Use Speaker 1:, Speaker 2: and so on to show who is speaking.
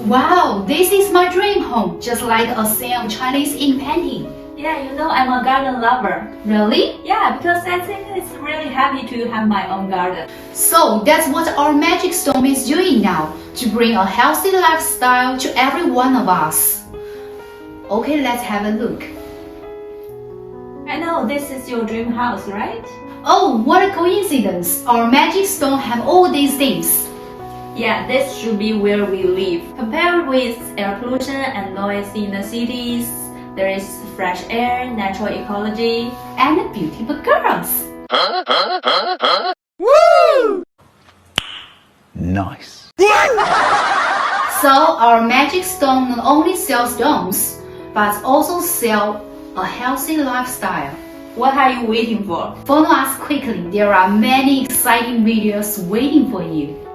Speaker 1: Wow, this is my dream home, just like a scene of Chinese ink painting.
Speaker 2: Yeah, you know I'm a garden lover.
Speaker 1: Really?
Speaker 2: Yeah, because I think it's really happy to have my own garden.
Speaker 1: So that's what our magic stone is doing now, to bring a healthy lifestyle to every one of us. Okay, let's have a look.
Speaker 2: I know this is your dream house, right?
Speaker 1: Oh, what a coincidence! Our magic stone have all these things.
Speaker 2: Yeah, this should be where we live. Compared with air pollution and noise in the cities, there is fresh air, natural ecology,
Speaker 1: And beautiful girls.
Speaker 3: Woo! Nice.
Speaker 1: So our magic stone not only sells stones, but also sell a healthy lifestyle.
Speaker 2: What are you waiting for?
Speaker 1: Follow us quickly, there are many exciting videos waiting for you.